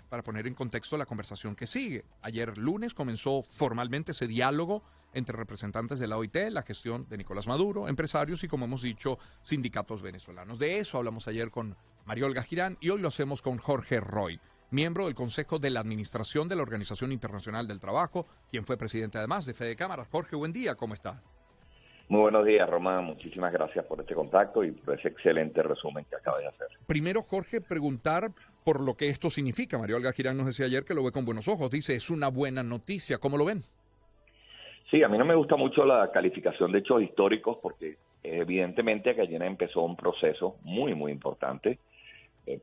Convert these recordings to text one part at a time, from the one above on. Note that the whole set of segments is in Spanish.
para poner en contexto la conversación que sigue. Ayer lunes comenzó formalmente ese diálogo entre representantes de la OIT, la gestión de Nicolás Maduro, empresarios y, como hemos dicho, sindicatos venezolanos. De eso hablamos ayer con María Olga Girán y hoy lo hacemos con Jorge Roy, miembro del Consejo de la Administración de la Organización Internacional del Trabajo, quien fue presidente además de Fede Cámaras. Jorge, buen día, ¿cómo estás? Muy buenos días, Román. Muchísimas gracias por este contacto y por ese excelente resumen que acabas de hacer. Primero, Jorge, preguntar por lo que esto significa. María Olga Girán nos decía ayer que lo ve con buenos ojos. Dice, es una buena noticia. ¿Cómo lo ven? Sí, a mí no me gusta mucho la calificación de hechos históricos porque evidentemente que ayer empezó un proceso muy, muy importante,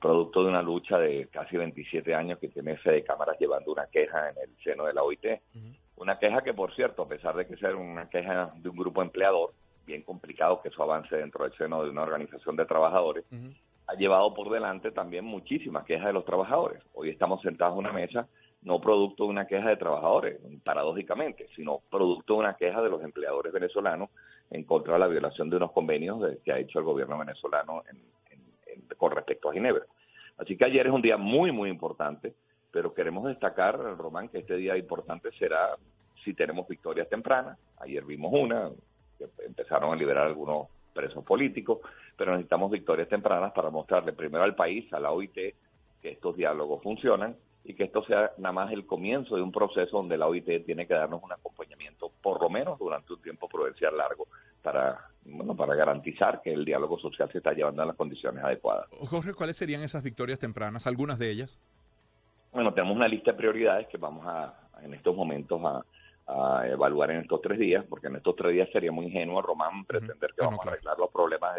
producto de una lucha de casi 27 años que tiene Fede Cámaras llevando una queja en el seno de la OIT. Una queja que, por cierto, a pesar de que sea una queja de un grupo empleador, bien complicado que eso avance dentro del seno de una organización de trabajadores, ha llevado por delante también muchísimas quejas de los trabajadores. Hoy estamos sentados en una mesa, no producto de una queja de trabajadores, paradójicamente, sino producto de una queja de los empleadores venezolanos en contra de la violación de unos convenios que ha hecho el gobierno venezolano con respecto a Ginebra. Así que ayer es un día muy, muy importante, pero queremos destacar, Román, que este día importante será si tenemos victorias tempranas. Ayer vimos una, que empezaron a liberar algunos presos políticos, pero necesitamos victorias tempranas para mostrarle primero al país, a la OIT, que estos diálogos funcionan y que esto sea nada más el comienzo de un proceso donde la OIT tiene que darnos un acompañamiento, por lo menos durante un tiempo prudencial largo, para garantizar que el diálogo social se está llevando en las condiciones adecuadas. Jorge, ¿cuáles serían esas victorias tempranas? ¿Algunas de ellas? Bueno, tenemos una lista de prioridades que vamos en estos momentos a evaluar en estos 3 días, porque en estos 3 días sería muy ingenuo, Román, pretender que vamos a arreglar los problemas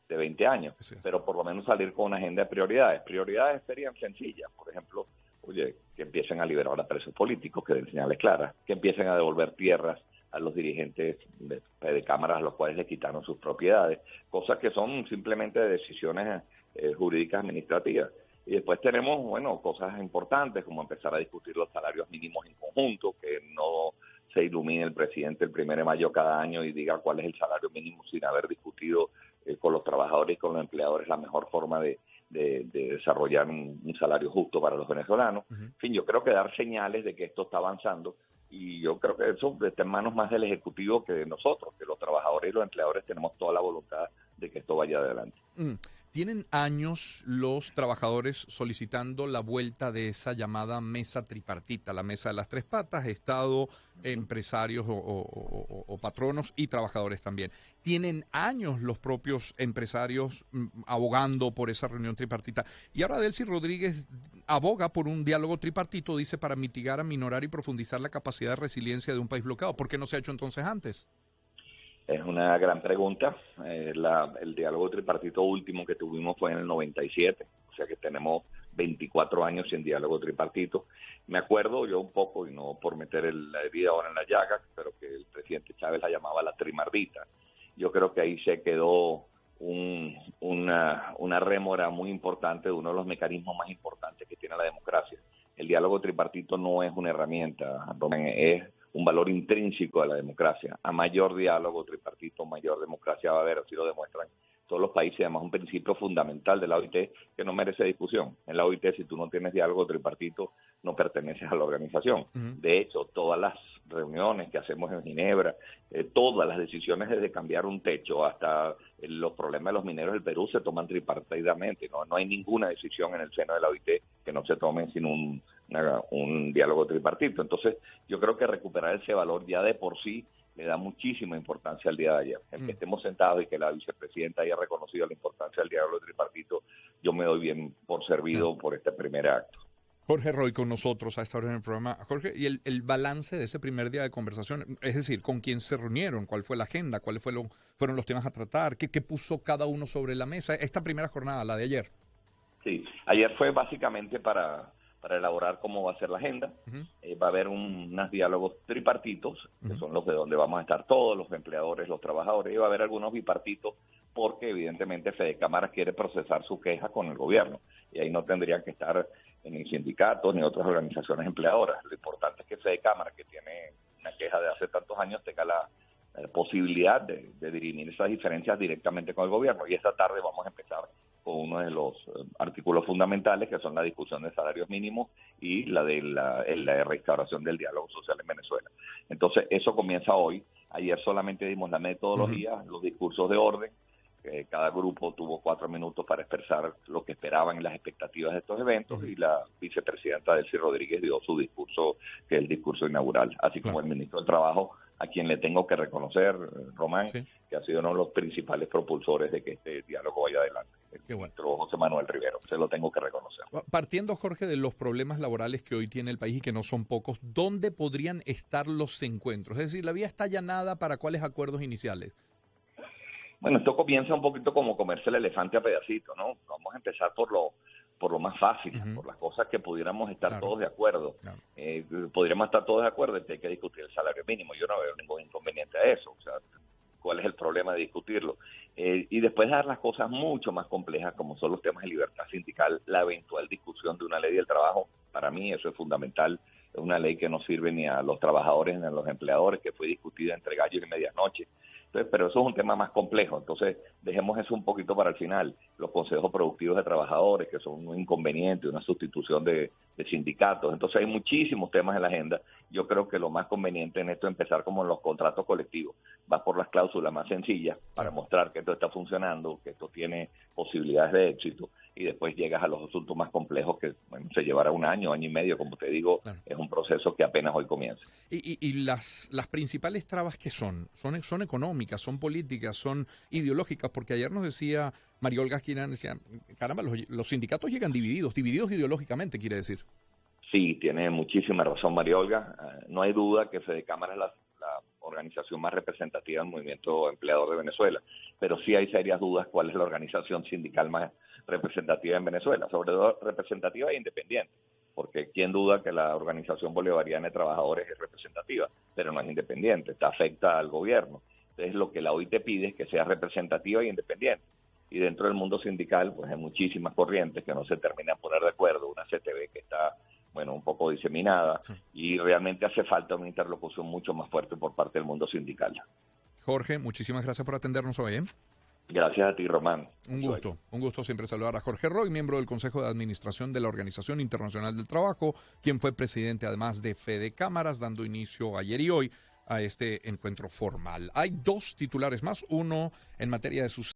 de 20 años, pero por lo menos salir con una agenda de prioridades. Prioridades serían sencillas, por ejemplo, oye, que empiecen a liberar a presos políticos, que den señales claras, que empiecen a devolver tierras a los dirigentes de cámaras a los cuales le quitaron sus propiedades, cosas que son simplemente decisiones jurídicas administrativas. Y después tenemos, bueno, cosas importantes como empezar a discutir los salarios mínimos en conjunto, que no se ilumine el presidente el 1 de mayo cada año y diga cuál es el salario mínimo sin haber discutido con los trabajadores y con los empleadores la mejor forma de desarrollar un salario justo para los venezolanos. En fin, yo creo que dar señales de que esto está avanzando y yo creo que eso está en manos más del Ejecutivo que de nosotros, que los trabajadores y los empleadores tenemos toda la voluntad de que esto vaya adelante. Tienen años los trabajadores solicitando la vuelta de esa llamada mesa tripartita, la mesa de las 3 patas, Estado, empresarios o patronos y trabajadores también. Tienen años los propios empresarios abogando por esa reunión tripartita. Y ahora Delcy Rodríguez aboga por un diálogo tripartito, dice, para mitigar, aminorar y profundizar la capacidad de resiliencia de un país bloqueado. ¿Por qué no se ha hecho entonces antes? Es una gran pregunta. El diálogo tripartito último que tuvimos fue en el 97, o sea que tenemos 24 años sin diálogo tripartito. Me acuerdo yo un poco, y no por meter la herida ahora en la llaga, pero que el presidente Chávez la llamaba la trimardita. Yo creo que ahí se quedó una rémora muy importante de uno de los mecanismos más importantes que tiene la democracia. El diálogo tripartito no es una herramienta, es un valor intrínseco de la democracia. A mayor diálogo tripartito, mayor democracia va a haber, así lo demuestran todos los países. Además, un principio fundamental de la OIT que no merece discusión. En la OIT, si tú no tienes diálogo tripartito, no perteneces a la organización. De hecho, todas las reuniones que hacemos en Ginebra, todas las decisiones desde cambiar un techo hasta los problemas de los mineros del Perú se toman tripartidamente. No hay ninguna decisión en el seno de la OIT que no se tome sin un diálogo tripartito. Entonces, yo creo que recuperar ese valor ya de por sí le da muchísima importancia al día de ayer. El que estemos sentados y que la vicepresidenta haya reconocido la importancia del diálogo tripartito, yo me doy bien por servido por este primer acto. Jorge Roy con nosotros a esta hora en el programa. Jorge, y el balance de ese primer día de conversación, es decir, ¿con quién se reunieron? ¿Cuál fue la agenda? ¿Cuáles fueron los temas a tratar? ¿Qué puso cada uno sobre la mesa? Esta primera jornada, la de ayer. Sí, ayer fue básicamente para elaborar cómo va a ser la agenda. Va a haber unos diálogos tripartitos, que son los de donde vamos a estar todos, los empleadores, los trabajadores, y va a haber algunos bipartitos, porque evidentemente Fede Cámaras quiere procesar su queja con el gobierno, y ahí no tendrían que estar ni sindicatos ni otras organizaciones empleadoras. Lo importante es que Fede Cámaras, que tiene una queja de hace tantos años, tenga la posibilidad de dirimir esas diferencias directamente con el gobierno, y esta tarde vamos a empezar con uno de los artículos fundamentales, que son la discusión de salarios mínimos y la de la restauración del diálogo social en Venezuela. Entonces, eso comienza hoy. Ayer solamente dimos la metodología, los discursos de orden. Cada grupo tuvo 4 minutos para expresar lo que esperaban y las expectativas de estos eventos, y la vicepresidenta Delcy Rodríguez dio su discurso, que es el discurso inaugural, así como el ministro del Trabajo, a quien le tengo que reconocer, Román, que ha sido uno de los principales propulsores de que este diálogo vaya adelante. El ministro José Manuel Rivero, se lo tengo que reconocer. Partiendo, Jorge, de los problemas laborales que hoy tiene el país y que no son pocos, ¿dónde podrían estar los encuentros? Es decir, la vía está allanada para cuáles acuerdos iniciales. Bueno, esto comienza un poquito como comerse el elefante a pedacitos, ¿no? Vamos a empezar por lo más fácil, por las cosas que pudiéramos estar todos de acuerdo. Podríamos estar todos de acuerdo en que hay que discutir el salario mínimo. Yo no veo ningún inconveniente a eso. O sea, ¿cuál es el problema de discutirlo? Y después dar las cosas mucho más complejas, como son los temas de libertad sindical, la eventual discusión de una ley del trabajo. Para mí eso es fundamental. Es una ley que no sirve ni a los trabajadores ni a los empleadores, que fue discutida entre gallo y medianoche. Entonces, pero eso es un tema más complejo. Entonces, dejemos eso un poquito para el final. Los consejos productivos de trabajadores, que son un inconveniente, una sustitución de sindicatos. Entonces, hay muchísimos temas en la agenda. Yo creo que lo más conveniente en esto es empezar como en los contratos colectivos. Vas por las cláusulas más sencillas para mostrar que esto está funcionando, que esto tiene posibilidades de éxito, y después llegas a los asuntos más complejos que se llevará un año, año y medio, como te digo. Es un proceso que apenas hoy comienza. Y las principales trabas que son económicas, son políticas, son ideológicas, porque ayer nos decía María Olga Esquina, decía, caramba, los sindicatos llegan divididos ideológicamente, quiere decir. Sí, tiene muchísima razón María Olga. No hay duda que Fedecámara es la organización más representativa del movimiento empleador de Venezuela, pero sí hay serias dudas cuál es la organización sindical más representativa en Venezuela, sobre todo representativa e independiente, porque quién duda que la Organización Bolivariana de Trabajadores es representativa, pero no es independiente, está afecta al gobierno. Entonces lo que la OIT pide es que sea representativa e independiente. Y dentro del mundo sindical, pues hay muchísimas corrientes que no se terminan de poner de acuerdo, una CTB que está un poco diseminada, y realmente hace falta una interlocución mucho más fuerte por parte del mundo sindical. Jorge, muchísimas gracias por atendernos hoy. Gracias a ti, Román. Un gusto siempre saludar a Jorge Roy, miembro del Consejo de Administración de la Organización Internacional del Trabajo, quien fue presidente además de Fedecámaras, dando inicio ayer y hoy a este encuentro formal. Hay 2 titulares más, uno en materia de sus